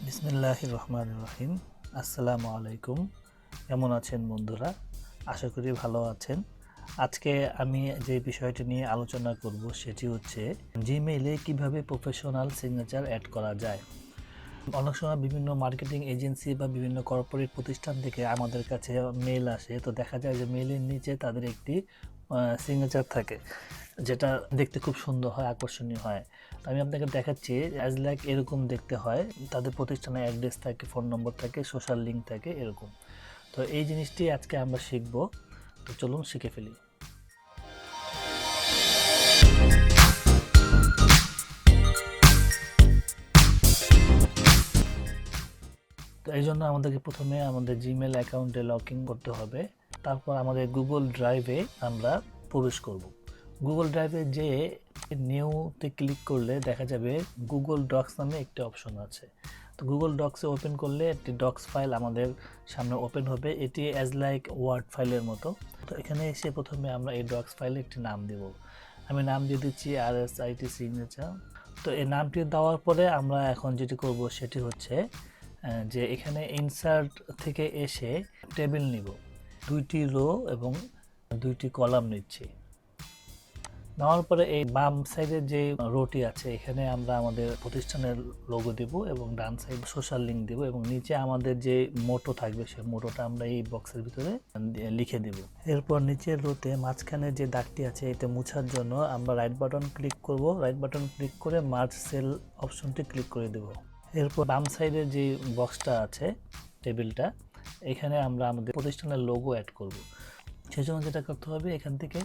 বিসমিল্লাহির রহমানির রহিম। আসসালামু আলাইকুম। কেমন আছেন বন্ধুরা? আশা করি ভালো আছেন। আজকে আমি যে বিষয়টি নিয়ে আলোচনা করব সেটি হচ্ছে জিমেইলে কিভাবে প্রফেশনাল সিগনেচার অ্যাড করা যায়। অনেক সময় বিভিন্ন মার্কেটিং এজেন্সি বা বিভিন্ন কর্পোরেট প্রতিষ্ঠান থেকে আমাদের কাছে মেল আসে, তো দেখা যায় যে মেলের নিচে তাদের একটি সিগনেচার থাকে, যেটা দেখতে খুব সুন্দর হয়, আকর্ষণীয় হয়। আমি আপনাকে দেখাচ্ছি অ্যাজ লাইক এরকম দেখতে হয়। তাদের প্রতিষ্ঠানের অ্যাড্রেস থাকে, ফোন নম্বর থাকে, সোশ্যাল লিঙ্ক থাকে এরকম। তো এই জিনিসটি আজকে আমরা শিখব। তো চলুন শিখে ফেলি। তো এই জন্য আমাদেরকে প্রথমে আমাদের জিমেল অ্যাকাউন্টে লগ ইন করতে হবে। তারপর আমাদের গুগল ড্রাইভে আমরা প্রবেশ করব। গুগল ড্রাইভে যে নিউতে ক্লিক করলে দেখা যাবে গুগল ডক্স নামে একটি অপশন আছে। তো গুগল ডক্সে ওপেন করলে একটি ডক্স ফাইল আমাদের সামনে ওপেন হবে। এটি অ্যাজ লাইক ওয়ার্ড ফাইলের মতো। তো এখানে এসে প্রথমে আমরা এই ডক্স ফাইলে একটি নাম দেব। আমি নাম দিয়ে দিচ্ছি RSIT সিগনেচার। তো এই নামটি দেওয়ার পরে আমরা এখন যেটি করব সেটি হচ্ছে যে এখানে ইনসার্ট থেকে এসে টেবিল নিব, 2টি রো এবং 2টি কলাম নিচ্ছি। নেওয়ার পরে এই বাম সাইডের যে রোটি আছে এখানে আমরা আমাদের প্রতিষ্ঠানের লোগো দেব এবং ডান সাইড সোশ্যাল লিঙ্ক দেব এবং নিচে আমাদের যে মোটো থাকবে সেই মোটোটা আমরা এই বক্সের ভিতরে লিখে দেব। এরপর নিচের রোতে মাঝখানে যে দাগটি আছে এটা মুছার জন্য আমরা রাইট বাটন ক্লিক করব। রাইট বাটন ক্লিক করে মার্জ সেল অপশনটি ক্লিক করে দেব। এরপর বাম সাইডের যে বক্সটা আছে, টেবিলটা, এখানে আমরা আমাদের প্রতিষ্ঠানের লোগো অ্যাড করব। সেজন্য যেটা করতে হবে, এখান থেকে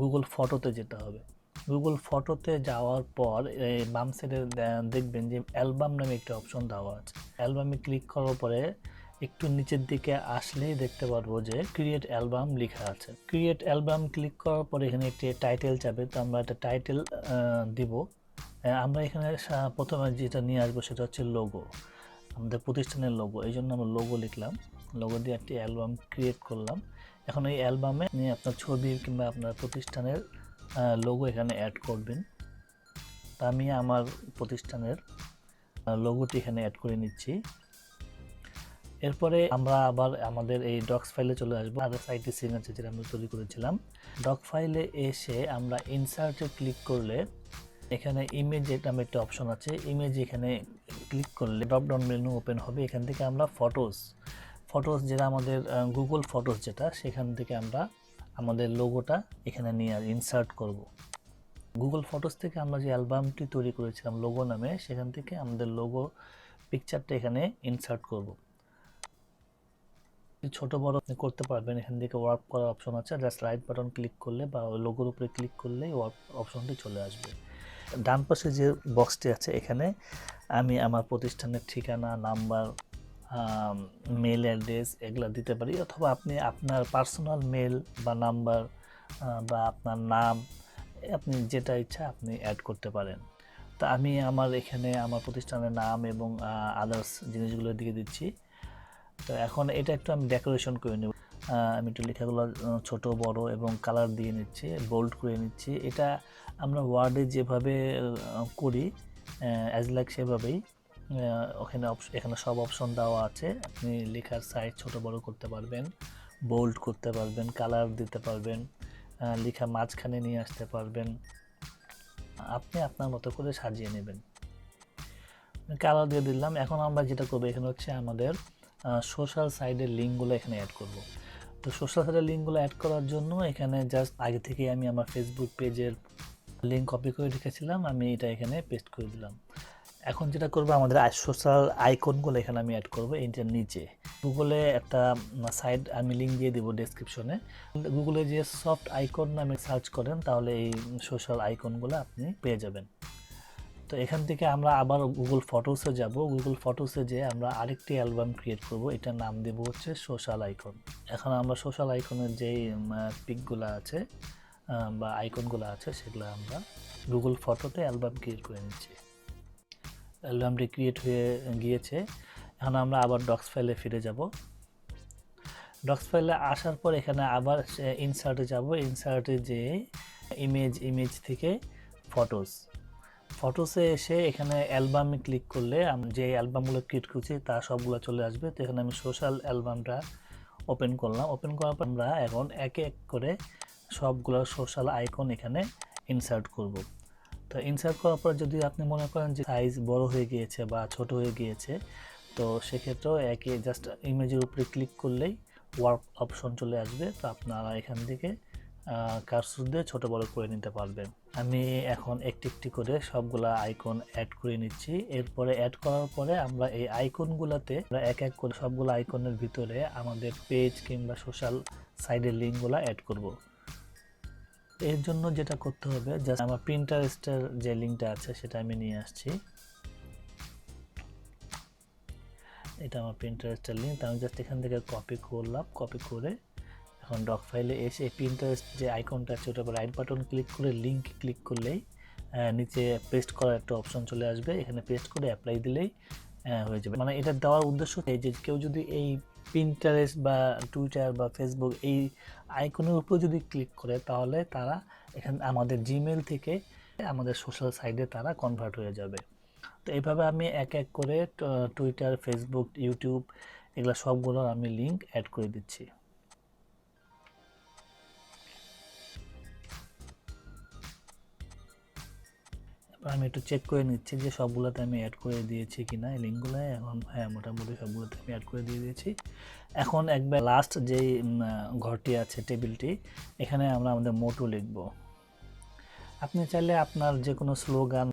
গুগল ফটোতে যেতে হবে। গুগল ফটোতে যাওয়ার পর বাম সাইডে দেখবেন যে অ্যালবাম নামে একটা অপশন দেওয়া আছে। অ্যালবামে ক্লিক করার পরে একটু নিচের দিকে আসলেই দেখতে পারবো যে ক্রিয়েট অ্যালবাম লেখা আছে। ক্রিয়েট অ্যালবাম ক্লিক করার পরে এখানে একটি টাইটেল যাবে, তো আমরা একটা টাইটেল দিব। আমরা এখানে প্রথমে যেটা নিয়ে আসবো সেটা হচ্ছে লোগো, আমাদের প্রতিষ্ঠানের লোগো। এই জন্য আমরা লোগো লিখলাম, লোগো দিয়ে একটি অ্যালবাম ক্রিয়েট করলাম। এখন এই অ্যালবামে আপনি আপনার ছবি কিংবা আপনার প্রতিষ্ঠানের লোগো এখানে অ্যাড করবেন। তা আমি আমার প্রতিষ্ঠানের লোগোটি এখানে অ্যাড করে নিচ্ছি। এরপরে আমরা আবার আমাদের এই ডক্স ফাইলে চলে আসবো। RSIT সিগনেচার যেটা আমরা তৈরি করেছিলাম, ডক ফাইলে এসে আমরা ইনসার্টে ক্লিক করলে এখানে ইমেজ নামে একটা অপশন আছে। ইমেজ এখানে ক্লিক করলে ড্রপ ডাউন মেনু ওপেন হবে। এখান থেকে আমরা ফটোস যেটা আমাদের গুগল ফটোস যেটা, সেখান থেকে আমরা আমাদের লোগোটা এখানে নিয়ে ইনসার্ট করব। গুগল ফটোস থেকে আমরা যে অ্যালবামটি তৈরি করেছিলাম লোগো নামে, সেখান থেকে আমাদের লোগো পিকচারটা এখানে ইনসার্ট করব। ছোট বড় করতে পারবেন। এখান থেকে ওয়ার্প করার অপশন আছে, জাস্ট রাইট বাটন ক্লিক করলে বা লোগোর উপরে ক্লিক করলে ওয়ার্প অপশনটি চলে আসবে। ডান পাশে যে বক্সটি আছে এখানে আমি আমার প্রতিষ্ঠানের ঠিকানা, নাম্বার, মেল অ্যাড্রেস এগুলো দিতে পারি, অথবা আপনি আপনার পার্সোনাল মেল বা নাম্বার বা আপনার নাম, আপনি যেটা ইচ্ছা আপনি অ্যাড করতে পারেন। তো আমি আমার এখানে আমার প্রতিষ্ঠানের নাম এবং আদার্স জিনিসগুলো দিয়ে দিচ্ছি। তো এখন এটা একটু আমি ডেকোরেশন করে নেব। আমি একটু লেখাগুলো ছোট বড় এবং কালার দিয়ে নিচ্ছি, বোল্ড করে নিচ্ছি। এটা আমরা ওয়ার্ডে যেভাবে করি অ্যাজ লাইক সেভাবেই এখানে সব অপশন দেওয়া আছে। আপনি লেখার সাইজ ছোট বড় করতে পারবেন, বোল্ড করতে পারবেন, কালার দিতে পারবেন, লেখা মাঝখানে নিয়ে আসতে পারবেন। আপনি আপনার মতো করে সাজিয়ে নেবেন। কালার দিয়ে দিলাম। এখন আমরা যেটা করবো এখানে হচ্ছে আমাদের সোশ্যাল সাইডের লিঙ্কগুলো এখানে অ্যাড করব। তো সোশ্যাল সাইডের লিঙ্কগুলো অ্যাড করার জন্য এখানে জাস্ট আগে থেকে আমি আমার ফেসবুক পেজের লিঙ্ক কপি করে রেখেছিলাম, আমি এটা এখানে পেস্ট করে দিলাম। এখন যেটা করবো, আমাদের সোশ্যাল আইকনগুলো এখানে আমি অ্যাড করবো। এইটার নিচে গুগলে একটা সাইট আমি লিঙ্ক দিয়ে দেবো ডেসক্রিপশনে। গুগলে যে সফট আইকন নামে সার্চ করেন তাহলে এই সোশ্যাল আইকনগুলো আপনি পেয়ে যাবেন। তো এখান থেকে আমরা আবার গুগল ফটোসে যাব। গুগল ফটোসে যেয়ে আমরা আরেকটি অ্যালবাম ক্রিয়েট করব, এটার নাম দেব হচ্ছে সোশ্যাল আইকন। এখন আমরা সোশ্যাল আইকনের যেই পিকগুলো আছে বা আইকনগুলো আছে সেগুলো আমরা গুগল ফটোতে অ্যালবাম ক্রিয়েট করে নিচ্ছি। অ্যালবামটি ক্রিয়েট হয়ে গিয়েছে। এখন আমরা আবার ডক্স ফাইলে ফিরে যাব। ডক্স ফাইলে আসার পর এখানে আবার ইনসার্টে যাব। ইনসার্টে যে ইমেজ থেকে ফটোসে এসে এখানে অ্যালবামে ক্লিক করলে আমি যে অ্যালবামগুলো ক্রিয়েট করছি তা সবগুলো চলে আসবে। তো এখানে আমি সোশ্যাল অ্যালবামটা ওপেন করলাম। ওপেন করার পর আমরা এখন এক এক করে সবগুলো সোশ্যাল আইকন এখানে ইনসার্ট করব। তো ইনসার্ট করার পর যদি আপনি মনে করেন যে সাইজ বড় হয়ে গিয়েছে বা ছোট হয়ে গিয়েছে, তো সেক্ষেত্রেও একই জাস্ট ইমেজের উপরে ক্লিক করলেই ওয়ার্ক অপশন চলে আসবে। তো আপনারা এখান থেকে কার্সর দিয়ে ছোটো বড় করে নিতে পারবেন। আমি এখন একটি একটি করে সবগুলা আইকন অ্যাড করে নিচ্ছি। এরপরে অ্যাড করার পরে আমরা এই আইকনগুলোতে এক এক করে সবগুলো আইকনের ভিতরে আমাদের পেজ কিংবা সোশ্যাল সাইডের লিঙ্কগুলো অ্যাড করব। এর জন্য যেটা করতে হবে, জাস্ট আমার প্রিন্টারেস্টের যে লিঙ্কটা আছে সেটা আমি নিয়ে আসছি। এটা আমার প্রিন্টারেস্টের লিঙ্ক, আমি জাস্ট এখান থেকে কপি করলাম। কপি করে এখন ডক ফাইলে এসে প্রিন্টারেস্ট যে আইকনটা আছে ওটার উপর রাইট বাটন ক্লিক করে লিঙ্ক ক্লিক করলেই নিচে পেস্ট করার একটা অপশন চলে আসবে। এখানে পেস্ট করে অ্যাপ্লাই দিলেই হয়ে যাবে। মানে এটা দেওয়ার উদ্দেশ্য এই যে কেউ যদি এই প্রিন্টারেস্ট বা টুইটার বা ফেসবুক এই আইকনের উপর যদি ক্লিক করে তাহলে তারা এখানে আমাদের জিমেল থেকে আমাদের সোশ্যাল সাইটে তারা কনভার্ট হয়ে যাবে। তো এইভাবে আমি এক এক করে টুইটার, ফেসবুক, ইউটিউব এগুলো সবগুলোর আমি লিঙ্ক অ্যাড করে দিচ্ছি। আমি একটু চেক করে নিচ্ছি যে সবগুলোতে আমি অ্যাড করে দিয়েছি কিনা এই লিঙ্কগুলো। এখন হ্যাঁ, মোটামুটি সবগুলোতে আমি অ্যাড করে দিয়ে দিয়েছি। এখন একবার লাস্ট যেই ঘরটি আছে, টেবিলটি, এখানে আমরা আমাদের মোটো লিখব। আপনি চাইলে আপনার যে কোনো স্লোগান,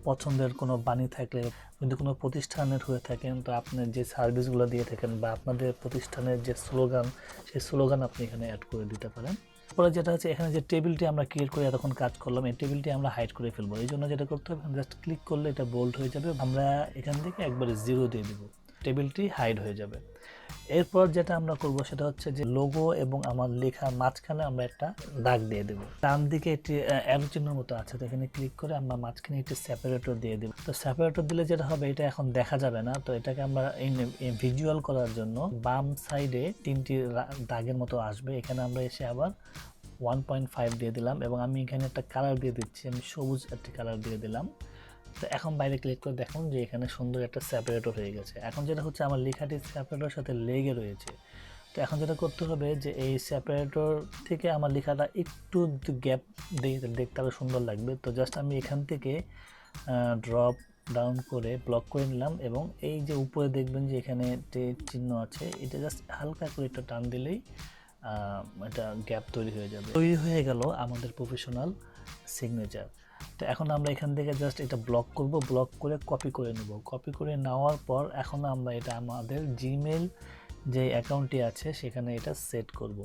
পছন্দের কোনো বাণী থাকলে, যদি কোনো প্রতিষ্ঠানের হয়ে থাকেন তো আপনার যে সার্ভিসগুলো দিয়ে থাকেন বা আপনাদের প্রতিষ্ঠানের যে স্লোগান, সেই স্লোগান আপনি এখানে অ্যাড করে দিতে পারেন। পরে যেটা হচ্ছে এখানে যে টেবিলটি আমরা ক্রিয়েট করে এতক্ষণ কাজ করলাম, এই টেবিলটি আমরা হাইড করে ফেলবো। এই জন্য যেটা করতে হবে, জাস্ট ক্লিক করলে এটা বোল্ড হয়ে যাবে। আমরা এখান থেকে একবারে 0 দিয়ে দেব, টেবিলটি হাইড হয়ে যাবে। এরপর যেটা আমরা করব সেটা হচ্ছে যে লোগো এবং আমার লেখা মাঝখানে আমরা একটা দাগ দিয়ে দেব। ডান দিকে একটি অ্যারো চিহ্নের মতো আছে, তো এখানে ক্লিক করে আমরা মাঝখানে একটি সেপারেটর দিয়ে দেব। তো সেপারেটর দিলে যেটা হবে, এটা এখন দেখা যাবে না। তো এটাকে আমরা ভিজুয়াল করার জন্য বাম সাইডে 3টি দাগের মতো আসবে, এখানে আমরা এসে আবার 1.5 দিয়ে দিলাম এবং আমি এখানে একটা কালার দিয়ে দিচ্ছি, আমি সবুজ একটা কালার দিয়ে দিলাম। তো এখন বাইরে ক্লিক করে দেখুন যে এখানে সুন্দর একটা সেপারেটর হয়ে গেছে। এখন যেটা হচ্ছে আমার লেখাটি সেপারেটরের সাথে লেগে রয়েছে। তো এখন যেটা করতে হবে যে এই সেপারেটর থেকে আমার লেখাটা একটু গ্যাপ দিয়ে দেখতে আরও সুন্দর লাগবে। তো জাস্ট আমি এখান থেকে ড্রপ ডাউন করে ব্লক করে নিলাম এবং এই যে উপরে দেখবেন যে এখানে চিহ্ন আছে, এটা জাস্ট হালকা করে একটা টান দিলেই এটা গ্যাপ তৈরি হয়ে যাবে। তৈরি হয়ে গেল আমাদের প্রফেশনাল সিগনেচার। তো এখন আমরা এখান থেকে জাস্ট এটা ব্লক করব, ব্লক করে কপি করে নেব। কপি করে নেওয়ার পর এখন আমরা এটা আমাদের জিমেল যে অ্যাকাউন্টটি আছে সেখানে এটা সেট করব।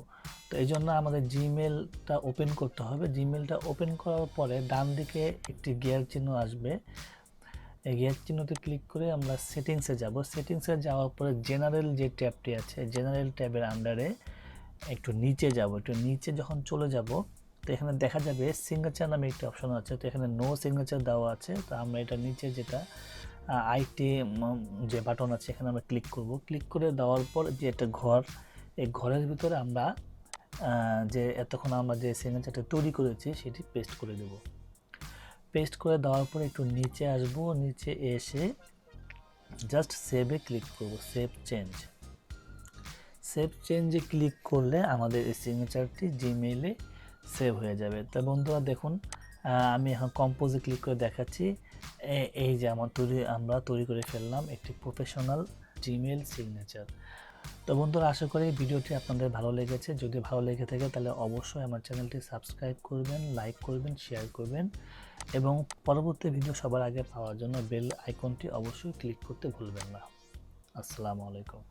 তো এই জন্য আমাদের জিমেলটা ওপেন করতে হবে। জিমেলটা ওপেন করার পরে ডান দিকে একটি গিয়ার চিহ্ন আসবে, এই গিয়ার চিহ্নতে ক্লিক করে আমরা সেটিংসে যাব। সেটিংসে যাওয়ার পরে জেনারেল যে ট্যাবটি আছে, জেনারেল ট্যাবের আন্ডারে একটু নিচে যাব। একটু নিচে যখন চলে যাব তো এখানে দেখা যাবে সিগনেচার নামে একটি অপশন আছে, তো এখানে নো সিগনেচার দেওয়া আছে। তো আমরা এটা নিচে যেটা আইটি যে বাটন আছে এখানে আমরা ক্লিক করব। ক্লিক করে দেওয়ার পর যে একটা ঘর, এই ঘরের ভিতরে আমরা যে এতক্ষণ আমরা যে সিগনেচারটা তৈরি করেছি সেটি পেস্ট করে দেব। পেস্ট করে দেওয়ার পর একটু নিচে আসব, নিচে এসে জাস্ট সেভে ক্লিক করব, সেভ চেঞ্জ। সেভ চেঞ্জে ক্লিক করলে আমাদের এই সিগনেচারটি জিমেইলে সেভ হয়ে যাবে। তো বন্ধুরা দেখুন, আমি এখন কম্পোজে ক্লিক করে দেখাচ্ছি, এই যে আমরা তৈরি করে ফেললাম একটি প্রফেশনাল জিমেইল সিগনেচার। তো বন্ধুরা আশা করি ভিডিওটি আপনাদের ভালো লেগেছে। যদি ভালো লেগে থাকে তাহলে অবশ্যই আমার চ্যানেলটি সাবস্ক্রাইব করবেন, লাইক করবেন, শেয়ার করবেন এবং পরবর্তী ভিডিও সবার আগে পাওয়ার জন্য বেল আইকনটি অবশ্যই ক্লিক করতে ভুলবেন না। আসসালামু আলাইকুম।